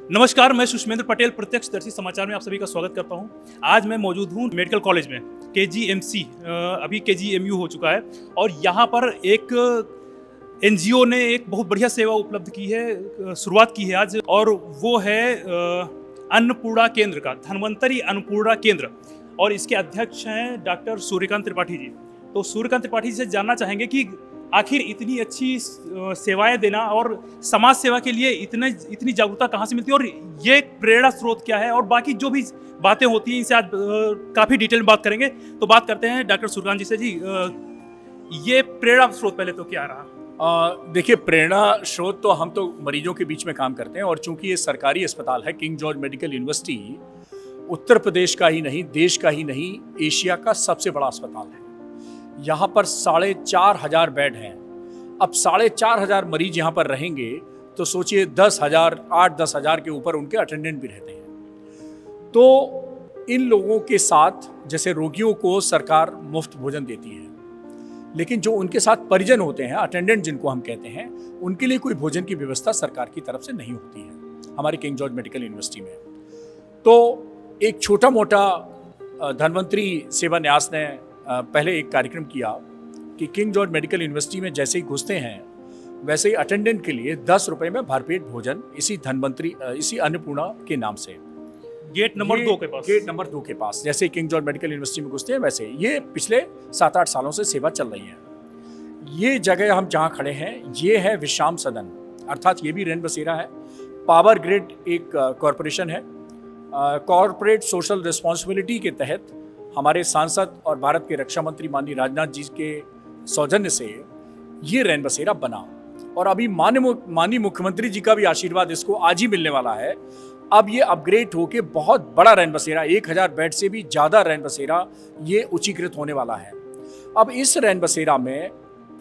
नमस्कार, मैं सुष्मेंद्र पटेल प्रत्यक्षदर्शी समाचार में आप सभी का स्वागत करता हूं। आज मैं मौजूद हूं मेडिकल कॉलेज में, केजीएमसी, अभी केजीएमयू हो चुका है और यहां पर एक एनजीओ ने एक बहुत बढ़िया सेवा उपलब्ध की है, शुरुआत की है आज, और वो है अन्नपूर्णा केंद्र का, धन्वंतरी अन्नपूर्णा केंद्र। और इसके अध्यक्ष हैं डॉक्टर सूर्यकांत त्रिपाठी जी। तो सूर्यकांत त्रिपाठी जी से जानना चाहेंगे कि आखिर इतनी अच्छी सेवाएं देना और समाज सेवा के लिए इतनी जागरूकता कहाँ से मिलती है, और ये प्रेरणा स्रोत क्या है, और बाकी जो भी बातें होती हैं इनसे आज काफ़ी डिटेल में बात करेंगे। तो बात करते हैं डॉक्टर सूर्यकांत जी से। जी, ये प्रेरणा स्रोत पहले तो क्या रहा? देखिए, प्रेरणा स्रोत तो हम तो मरीजों के बीच में काम करते हैं, और चूंकि ये सरकारी अस्पताल है, king George medical university Uttar Pradesh का ही नहीं, देश का ही नहीं, एशिया का सबसे बड़ा अस्पताल है। यहाँ पर 4,500 बेड हैं। अब 4,500 मरीज यहाँ पर रहेंगे तो सोचिए 10,000, 8-10 हज़ार के ऊपर उनके अटेंडेंट भी रहते हैं। तो इन लोगों के साथ, जैसे रोगियों को सरकार मुफ्त भोजन देती है, लेकिन जो उनके साथ परिजन होते हैं, अटेंडेंट जिनको हम कहते हैं, उनके लिए कोई भोजन की व्यवस्था सरकार की तरफ से नहीं होती है हमारे किंग जॉर्ज मेडिकल यूनिवर्सिटी में। तो एक छोटा मोटा धन्वंतरी सेवा न्यास ने पहले एक कार्यक्रम किया कि किंग जॉर्ज मेडिकल यूनिवर्सिटी में जैसे ही घुसते हैं वैसे ही अटेंडेंट के लिए 10 रुपए में भरपेट भोजन इसी अन्नपूर्णा के नाम से, गेट नंबर 2 के पास। जैसे किंग जॉर्ज मेडिकल यूनिवर्सिटी में घुसते हैं वैसे ये पिछले 7-8 सालों से सेवा चल रही है। ये जगह हम जहाँ खड़े हैं ये है विश्राम सदन, अर्थात ये भी रैन बसेरा है। पावर ग्रिड एक कॉरपोरेशन है। कॉरपोरेट सोशल रिस्पॉन्सिबिलिटी के तहत हमारे सांसद और भारत के रक्षा मंत्री माननीय राजनाथ जी के सौजन्य से ये रैन बसेरा बना, और अभी माननीय मुख्यमंत्री जी का भी आशीर्वाद इसको आज ही मिलने वाला है। अब ये अपग्रेड होके बहुत बड़ा रैन बसेरा, 1,000 बेड से भी ज़्यादा रैन बसेरा ये उच्चीकृत होने वाला है। अब इस रैन बसेरा में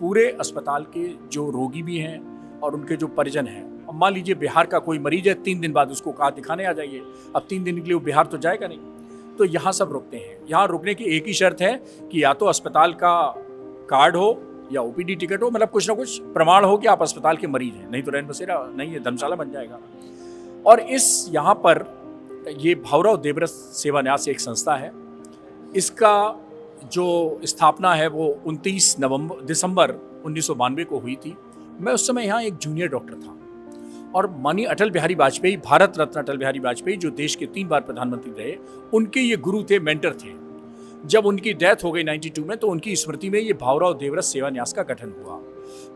पूरे अस्पताल के जो रोगी भी हैं और उनके जो परिजन हैं, अब मान लीजिए बिहार का कोई मरीज है, 3 दिन बाद उसको कहा दिखाने आ जाइए, अब 3 दिन के लिए वो बिहार तो जाएगा नहीं, तो यहाँ सब रुकते हैं। यहाँ रुकने की एक ही शर्त है कि या तो अस्पताल का कार्ड हो या ओपीडी टिकट हो, मतलब कुछ ना कुछ प्रमाण हो कि आप अस्पताल के मरीज हैं, नहीं तो रैन बसेरा नहीं है, धर्मशाला बन जाएगा। और इस यहाँ पर ये भावराव देवव्रत सेवा न्यास एक संस्था है। इसका जो स्थापना है वो 29 दिसंबर 1992 को हुई थी। मैं उस समय यहाँ एक जूनियर डॉक्टर था, और माननीय अटल बिहारी वाजपेयी, भारत रत्न अटल बिहारी वाजपेयी, जो देश के 3 बार प्रधानमंत्री रहे, उनके ये गुरु थे, मेंटर थे। जब उनकी डेथ हो गई 92 में, तो उनकी स्मृति में ये भावराव देवव्रत सेवा न्यास का गठन हुआ।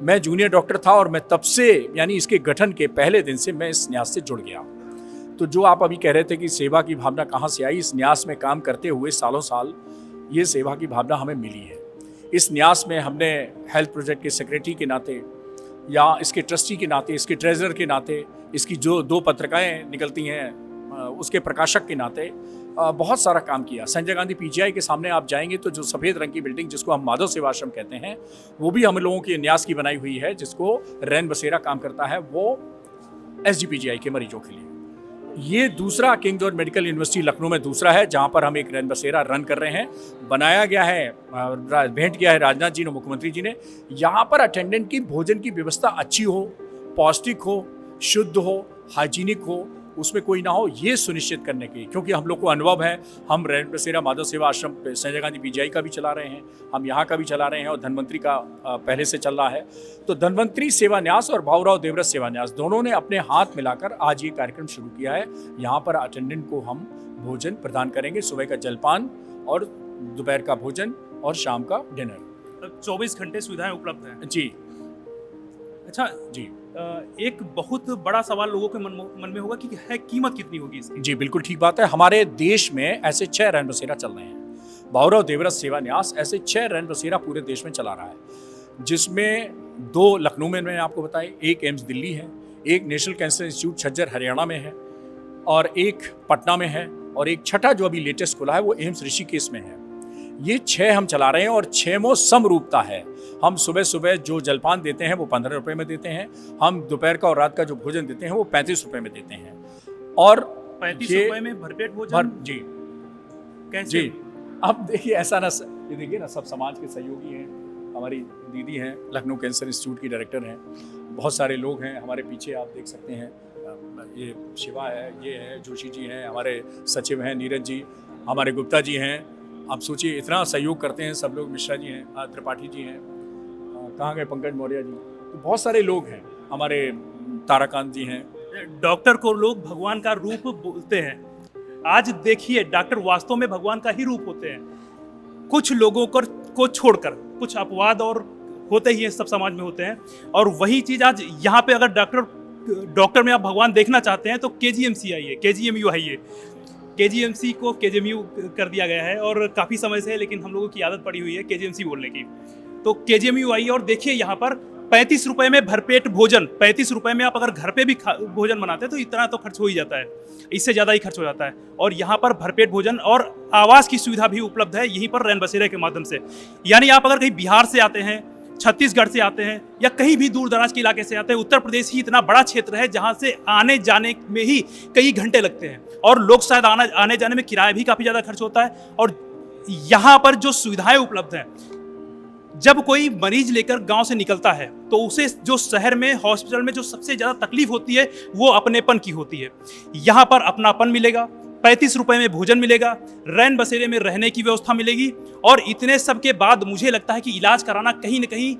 मैं जूनियर डॉक्टर था और मैं तब से, यानी इसके गठन के पहले दिन से मैं इस न्यास से जुड़ गया। तो जो आप अभी कह रहे थे कि सेवा की भावना कहाँ से आई, इस न्यास में काम करते हुए सालों साल ये सेवा की भावना हमें मिली है। इस न्यास में हमने हेल्थ प्रोजेक्ट के सेक्रेटरी के नाते, या इसके ट्रस्टी के नाते, इसके ट्रेजरर के नाते, इसकी जो 2 पत्रिकाएं निकलती हैं उसके प्रकाशक के नाते बहुत सारा काम किया। संजय गांधी पीजीआई के सामने आप जाएंगे तो जो सफ़ेद रंग की बिल्डिंग, जिसको हम माधव सेवा आश्रम कहते हैं, वो भी हम लोगों के न्यास की बनाई हुई है, जिसको रैन बसेरा काम करता है, वो एसजीपीजीआई के मरीजों के लिए। ये दूसरा king George medical university Lucknow में दूसरा है जहाँ पर हम एक रैन बसेरा रन कर रहे हैं। बनाया गया है, भेंट किया है राजनाथ जी ने, मुख्यमंत्री जी ने। यहाँ पर अटेंडेंट की भोजन की व्यवस्था अच्छी हो, पौष्टिक हो, शुद्ध हो, हाइजीनिक हो, उसमें कोई ना हो, ये सुनिश्चित करने की, क्योंकि हम लोग को अनुभव है, हम रैन बसेरा माधव सेवा आश्रम संजय गांधी पीजीआई का भी चला रहे हैं, हम यहाँ का भी चला रहे हैं, और धन्वंतरी का पहले से चल रहा है। तो धन्वंतरी सेवा न्यास और भावराव देवव्रत सेवा न्यास दोनों ने अपने हाथ मिलाकर आज ये कार्यक्रम शुरू किया है। यहाँ पर अटेंडेंट को हम भोजन प्रदान करेंगे, सुबह का जलपान और दोपहर का भोजन और शाम का डिनर। 24 घंटे सुविधाएं उपलब्ध हैं जी। अच्छा जी, एक बहुत बड़ा सवाल लोगों के मन में होगा कि है कीमत कितनी होगी इसकी? जी बिल्कुल ठीक बात है। हमारे देश में ऐसे 6 रैन बसेरा चल रहे हैं। भावराव देवव्रत सेवा न्यास ऐसे 6 रैन बसेरा पूरे देश में चला रहा है, जिसमें 2 लखनऊ में मैंने आपको बताए, एक एम्स दिल्ली है, एक नेशनल कैंसर इंस्टीट्यूट छज्जर हरियाणा में है, और एक पटना में है, और एक छठा जो अभी लेटेस्ट खुला है वो एम्स ऋषिकेश में है। ये 6 हम चला रहे हैं, और 6 में समरूपता है। हम सुबह सुबह जो जलपान देते हैं वो 15 रुपए में देते हैं, हम दोपहर का और रात का जो भोजन देते हैं वो 35 रुपए में देते हैं। और 35 रुपए में भरपेट भोजन? जी कैसे? जी, अब देखिए ऐसा ना, ये देखिए ना, सब समाज के सहयोगी हैं, हमारी दीदी हैं, लखनऊ कैंसर इंस्टीट्यूट की डायरेक्टर हैं, बहुत सारे लोग हैं हमारे पीछे, आप देख सकते हैं ये शिवा है, ये है जोशी जी हैं, हमारे सचिव हैं नीरज जी, हमारे गुप्ता जी हैं। आप सोचिए इतना सहयोग करते हैं सब लोग, मिश्रा जी हैं, त्रिपाठी जी हैं, कहाँ गए पंकज मौर्य जी, तो बहुत सारे लोग हैं, हमारे ताराकांत जी हैं। डॉक्टर को लोग भगवान का रूप बोलते हैं। आज देखिए डॉक्टर वास्तव में भगवान का ही रूप होते हैं। कुछ लोगों को छोड़कर कुछ अपवाद और होते ही हैं, सब समाज में होते हैं, और वही चीज़ आज यहाँ पे अगर डॉक्टर में आप भगवान देखना चाहते हैं तो KGMC आइए, KGMU आइए। KGMC को KGMU कर दिया गया है और काफ़ी समय से, लेकिन हम लोगों की आदत पड़ी हुई है KGMC बोलने की। तो KGMU आइए और देखिए यहाँ पर 35 रुपए में भरपेट भोजन। 35 रुपए में आप अगर घर पे भी भोजन बनाते हैं तो इतना तो खर्च हो ही जाता है, इससे ज़्यादा ही खर्च हो जाता है। और यहाँ पर भरपेट भोजन और आवास की सुविधा भी उपलब्ध है यहीं पर रैन बसेरे के माध्यम से। यानी आप अगर कहीं बिहार से आते हैं, छत्तीसगढ़ से आते हैं, या कहीं भी दूर दराज के इलाके से आते हैं, उत्तर प्रदेश ही इतना बड़ा क्षेत्र है जहाँ से आने जाने में ही कई घंटे लगते हैं, और लोग शायद आने जाने में किराया भी काफ़ी ज़्यादा खर्च होता है। और यहाँ पर जो सुविधाएं उपलब्ध हैं, जब कोई मरीज लेकर गांव से निकलता है तो उसे जो शहर में हॉस्पिटल में जो सबसे ज़्यादा तकलीफ होती है वो अपनेपन की होती है। यहाँ पर अपनापन मिलेगा, 35 रुपए में भोजन मिलेगा, रैन बसेरे में रहने की व्यवस्था मिलेगी, और इतने सब के बाद मुझे लगता है कि इलाज कराना कहीं ना कहीं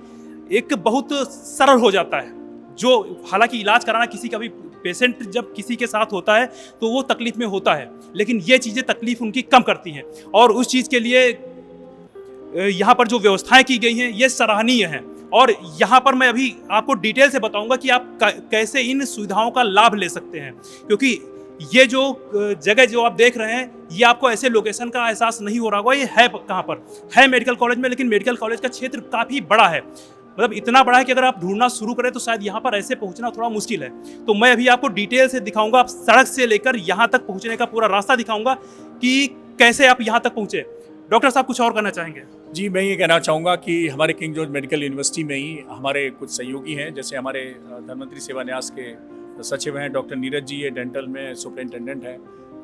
एक बहुत सरल हो जाता है। जो हालांकि इलाज कराना किसी का भी पेशेंट जब किसी के साथ होता है तो वो तकलीफ में होता है, लेकिन ये चीज़ें तकलीफ उनकी कम करती हैं, और उस चीज़ के लिए यहाँ पर जो व्यवस्थाएं की गई हैं ये सराहनीय हैं। और यहाँ पर मैं अभी आपको डिटेल से बताऊंगा कि आप कैसे इन सुविधाओं का लाभ ले सकते हैं, क्योंकि ये जो जगह जो आप देख रहे हैं ये आपको ऐसे लोकेशन का एहसास नहीं हो रहा होगा। ये है कहाँ पर है? मेडिकल कॉलेज में, लेकिन मेडिकल कॉलेज का क्षेत्र काफ़ी बड़ा है, मतलब इतना बड़ा है कि अगर आप ढूंढना शुरू करें तो शायद यहाँ पर ऐसे पहुँचना थोड़ा मुश्किल है। तो मैं अभी आपको डिटेल से दिखाऊंगा, आप सड़क से लेकर यहाँ तक पहुँचने का पूरा रास्ता दिखाऊंगा कि कैसे आप यहाँ तक पहुँचे। डॉक्टर साहब कुछ और करना चाहेंगे? जी, मैं ये कहना चाहूँगा कि हमारे किंग जॉर्ज मेडिकल यूनिवर्सिटी में ही हमारे कुछ सहयोगी हैं, जैसे हमारे धन्वंतरी सेवा न्यास के सचिव हैं डॉक्टर नीरज जी, ये डेंटल में सुपरिटेंडेंट हैं,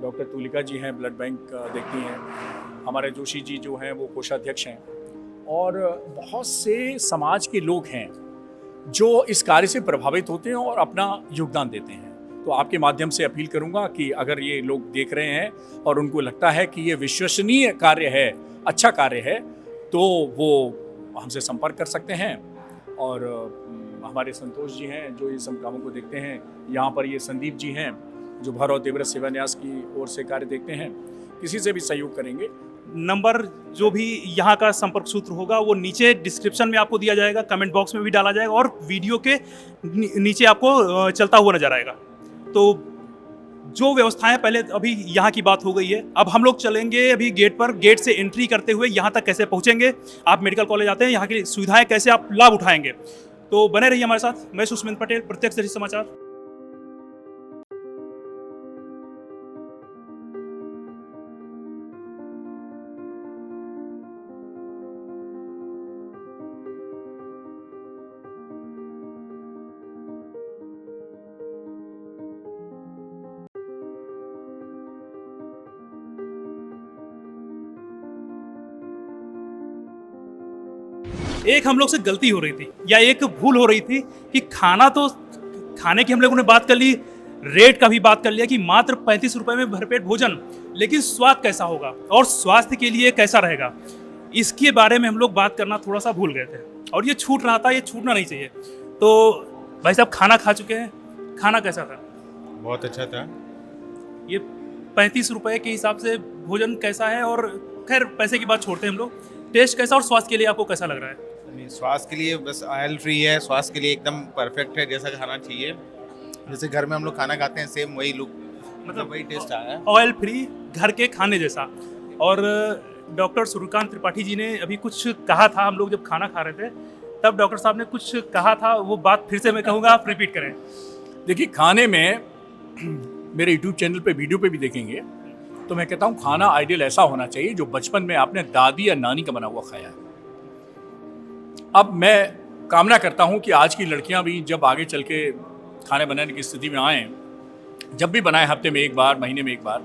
डॉक्टर तुलिका जी हैं, ब्लड बैंक देखती हैं, हमारे जोशी जी जो हैं वो कोषाध्यक्ष हैं, और बहुत से समाज के लोग हैं जो इस कार्य से प्रभावित होते हैं और अपना योगदान देते हैं। तो आपके माध्यम से अपील करूंगा कि अगर ये लोग देख रहे हैं और उनको लगता है कि ये विश्वसनीय कार्य है, अच्छा कार्य है, तो वो हमसे संपर्क कर सकते हैं। और हमारे संतोष जी हैं जो ये सब कामों को देखते हैं, यहाँ पर ये संदीप जी हैं जो भर और तीव्र सेवा न्यास की ओर से कार्य देखते हैं, किसी से भी सहयोग करेंगे। नंबर जो भी यहाँ का संपर्क सूत्र होगा वो नीचे डिस्क्रिप्शन में आपको दिया जाएगा, कमेंट बॉक्स में भी डाला जाएगा, और वीडियो के नीचे आपको चलता हुआ नजर आएगा। तो जो व्यवस्थाएं पहले अभी यहाँ की बात हो गई है, अब हम लोग चलेंगे अभी गेट पर। गेट से एंट्री करते हुए यहाँ तक कैसे पहुँचेंगे, आप मेडिकल कॉलेज आते हैं, यहाँ की सुविधाएं कैसे आप लाभ उठाएंगे। तो बने रहिए हमारे साथ। मैं सुष्मित पटेल, प्रत्यक्षदर्शी समाचार। एक हम लोग से गलती हो रही थी या एक भूल हो रही थी कि खाने की हम लोगों ने बात कर ली, रेट का भी बात कर लिया कि मात्र 35 रुपए में भरपेट भोजन, लेकिन स्वाद कैसा होगा और स्वास्थ्य के लिए कैसा रहेगा, इसके बारे में हम लोग बात करना थोड़ा सा भूल गए थे, और ये छूट रहा था, ये छूटना नहीं चाहिए। तो भाई साहब खाना खा चुके हैं, खाना कैसा था? बहुत अच्छा था। ये 35 रुपए के हिसाब से भोजन कैसा है? और खैर पैसे की बात छोड़ते हैं हम लोग, टेस्ट कैसा और स्वास्थ्य के लिए आपको कैसा लग रहा है? स्वास्थ्य के लिए बस ऑयल फ्री है, स्वास्थ्य के लिए एकदम परफेक्ट है, जैसा खाना चाहिए। जैसे घर में हम लोग खाना खाते हैं सेम वही लुक, मतलब वही टेस्ट आया है, ऑयल फ्री घर के खाने जैसा। और डॉक्टर सूर्यकांत त्रिपाठी जी ने अभी कुछ कहा था, हम लोग जब खाना खा रहे थे तब डॉक्टर साहब ने कुछ कहा था, वो बात फिर से मैं कहूँगा, आप रिपीट करें। देखिए, खाने में मेरे यूट्यूब चैनल पे वीडियो पे भी देखेंगे तो मैं कहता हूँ खाना आइडियल ऐसा होना चाहिए जो बचपन में आपने दादी या नानी का बना हुआ खाया है। अब मैं कामना करता हूँ कि आज की लड़कियाँ भी जब आगे चल के खाने बनाने की स्थिति में आएँ, जब भी बनाएं हफ्ते में एक बार, महीने में एक बार,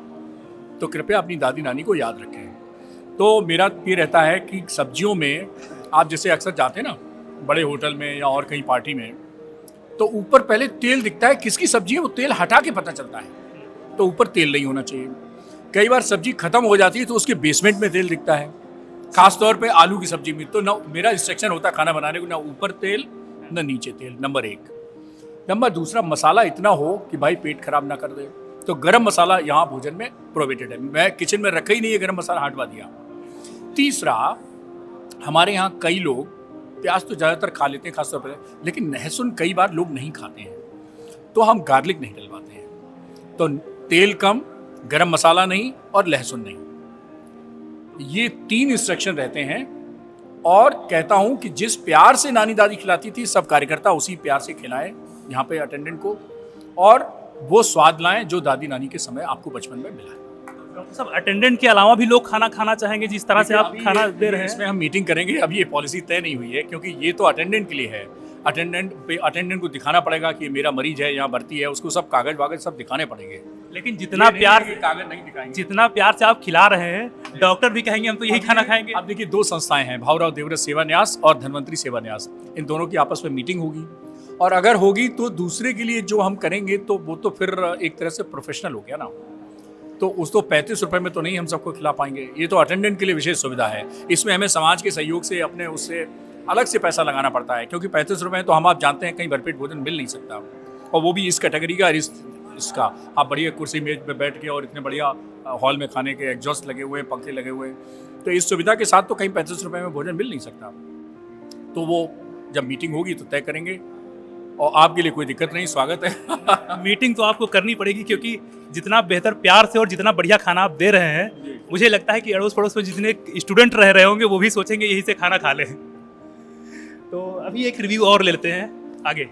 तो कृपया अपनी दादी नानी को याद रखें। तो मेरा ये रहता है कि सब्जियों में आप जैसे अक्सर जाते हैं ना बड़े होटल में या और कहीं पार्टी में, तो ऊपर पहले तेल दिखता है, किसकी सब्जी है वो तेल हटा के पता चलता है, तो ऊपर तेल नहीं होना चाहिए। कई बार सब्जी खत्म हो जाती है तो उसके बेसमेंट में तेल दिखता है, खास तौर पे आलू की सब्जी में। तो ना मेरा इंस्ट्रक्शन होता है खाना बनाने को, ना ऊपर तेल ना नीचे तेल, नंबर 1। नंबर दूसरा, मसाला इतना हो कि भाई पेट खराब ना कर दे, तो गरम मसाला यहाँ भोजन में प्रोहिबिटेड है। मैं किचन में रखा ही नहीं है गरम मसाला, हटवा दिया। तीसरा, हमारे यहाँ कई लोग प्याज तो ज़्यादातर खा लेते हैं खासतौर पर, लेकिन लहसुन कई बार लोग नहीं खाते हैं, तो हम गार्लिक नहीं डलवाते हैं। तो तेल कम, गरम मसाला नहीं और लहसुन नहीं, ये 3 इंस्ट्रक्शन रहते हैं। और कहता हूं कि जिस प्यार से नानी दादी खिलाती थी, सब कार्यकर्ता उसी प्यार से खिलाएं यहाँ पे अटेंडेंट को, और वो स्वाद लाएं जो दादी नानी के समय आपको बचपन में मिला है। डॉक्टर साहब, अटेंडेंट के अलावा भी लोग खाना खाना चाहेंगे जिस तरह से आप खाना दे रहे हैं? इसमें हम मीटिंग करेंगे, अभी ये पॉलिसी तय नहीं हुई है, क्योंकि ये तो अटेंडेंट के लिए है। अटेंडेंट को दिखाना पड़ेगा कि मेरा मरीज है, यहाँ भर्ती है, उसको सब कागज वागज सब दिखाने पड़ेंगे। लेकिन जितना प्यार से कागज नहीं दिखाएंगे, जितना प्यार से आप खिला रहे हैं, डॉक्टर भी कहेंगे हम तो यही खाना खाएंगे। आप देखिए 2 संस्थाएं हैं, भावराव देवव्रत सेवा न्यास और धन्वंतरी सेवा न्यास, इन दोनों की आपस में मीटिंग होगी, और अगर होगी तो दूसरे के लिए जो हम करेंगे तो वो तो फिर एक तरह से प्रोफेशनल हो गया ना, तो उस तो 35 रुपए में तो नहीं हम सबको खिला पाएंगे। ये तो अटेंडेंट के लिए विशेष सुविधा है, इसमें हमें समाज के सहयोग से अपने उससे अलग से पैसा लगाना पड़ता है, क्योंकि 35 रुपए तो हम आप जानते हैं कहीं भरपेट भोजन मिल नहीं सकता, और वो भी इस कैटेगरी का, इसका आप बढ़िया कुर्सी मेज पे बैठ के और इतने बढ़िया हॉल में खाने के एग्जॉस्ट लगे हुए, पंखे लगे हुए, तो इस सुविधा के साथ तो कहीं 35 रुपए में भोजन मिल नहीं सकता। तो वो जब मीटिंग होगी तो तय करेंगे, और आपके लिए कोई दिक्कत नहीं, स्वागत है। मीटिंग तो आपको करनी पड़ेगी, क्योंकि जितना बेहतर प्यार से और जितना बढ़िया खाना आप दे रहे हैं, मुझे लगता है कि अड़ोस पड़ोस में जितने स्टूडेंट रह रहे होंगे वो भी सोचेंगे यहीं से खाना खा लें। तो अभी एक रिव्यू और ले लेते हैं आगे।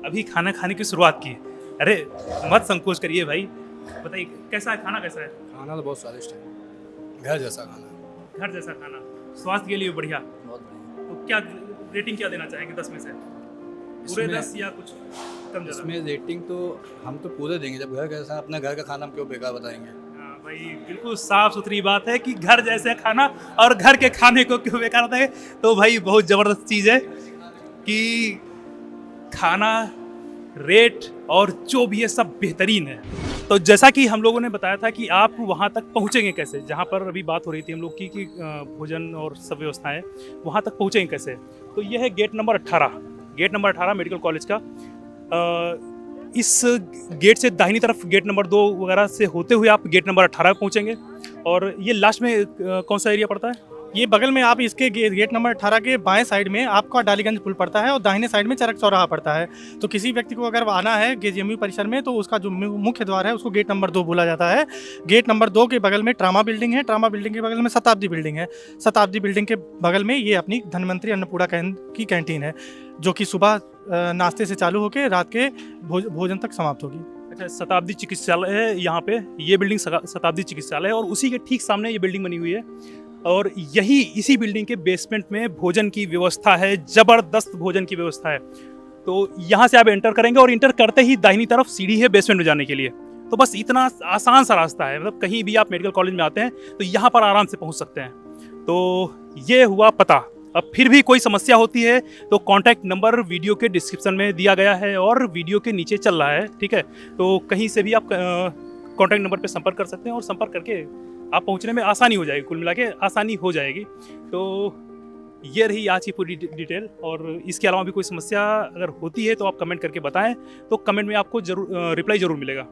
अभी खाना खाने की शुरुआत की, अरे मत संकोच करिए भाई, बताइए कैसा है खाना? कैसा है खाना? तो बहुत स्वादिष्ट है, घर जैसा खाना। घर जैसा खाना, स्वास्थ्य के लिए बढ़िया। बहुत बढ़िया। तो क्या रेटिंग क्या देना चाहेंगे 10 में से? पूरे 10 या कुछ कम ज़्यादा? इसमें रेटिंग तो हम तो पूरे देंगे, जब घर जैसा, अपना घर का खाना हम क्यों बेकार बताएंगे। हाँ भाई, बिल्कुल साफ सुथरी बात है कि घर जैसे खाना, और घर के खाने को क्यों बेकार बताएंगे। तो भाई बहुत ज़बरदस्त चीज़ है कि खाना, रेट और जो भी है सब बेहतरीन है। तो जैसा कि हम लोगों ने बताया था कि आप वहाँ तक पहुँचेंगे कैसे, जहाँ पर अभी बात हो रही थी हम लोग की कि भोजन और सब व्यवस्थाएं, वहाँ तक पहुँचेंगे कैसे? तो यह है गेट नंबर 18 मेडिकल कॉलेज का। इस गेट से दाहिनी तरफ गेट नंबर 2 वगैरह से होते हुए आप गेट नंबर 18 पे पहुँचेंगे। और ये लास्ट में कौन सा एरिया पड़ता है? ये बगल में आप इसके गेट नंबर 18 के बाएं साइड में आपका डालीगंज पुल पड़ता है, और दाहिने साइड में चरक चौराहा पड़ता है। तो किसी व्यक्ति को अगर आना है केजीएमयू परिसर में, तो उसका जो मुख्य द्वार है उसको गेट नंबर 2 बोला जाता है। गेट नंबर 2 के बगल में ट्रामा बिल्डिंग है, ट्रामा बिल्डिंग के बगल में शताब्दी बिल्डिंग है, शताब्दी बिल्डिंग के बगल में ये अपनी धन्वंतरी अन्नपूर्णा की कैंटीन है, जो कि सुबह नाश्ते से चालू होकर रात के भोजन तक समाप्त होगी। अच्छा, शताब्दी चिकित्सालय है यहाँ पे, ये बिल्डिंग शताब्दी चिकित्सालय है, और उसी के ठीक सामने ये बिल्डिंग बनी हुई है, और यही इसी बिल्डिंग के बेसमेंट में भोजन की व्यवस्था है, ज़बरदस्त भोजन की व्यवस्था है। तो यहाँ से आप एंटर करेंगे, और एंटर करते ही दाहिनी तरफ सीढ़ी है बेसमेंट में जाने के लिए। तो बस इतना आसान सा रास्ता है, मतलब कहीं भी आप मेडिकल कॉलेज में आते हैं तो यहाँ पर आराम से पहुँच सकते हैं। तो ये हुआ पता। अब फिर भी कोई समस्या होती है तो कॉन्टैक्ट नंबर वीडियो के डिस्क्रिप्शन में दिया गया है और वीडियो के नीचे चल रहा है, ठीक है। तो कहीं से भी आप कॉन्टैक्ट नंबर पर संपर्क कर सकते हैं, और संपर्क करके आप पहुंचने में आसानी हो जाएगी, कुल मिला के आसानी हो जाएगी। तो ये रही आज की पूरी डिटेल, और इसके अलावा भी कोई समस्या अगर होती है तो आप कमेंट करके बताएं, तो कमेंट में आपको रिप्लाई ज़रूर मिलेगा।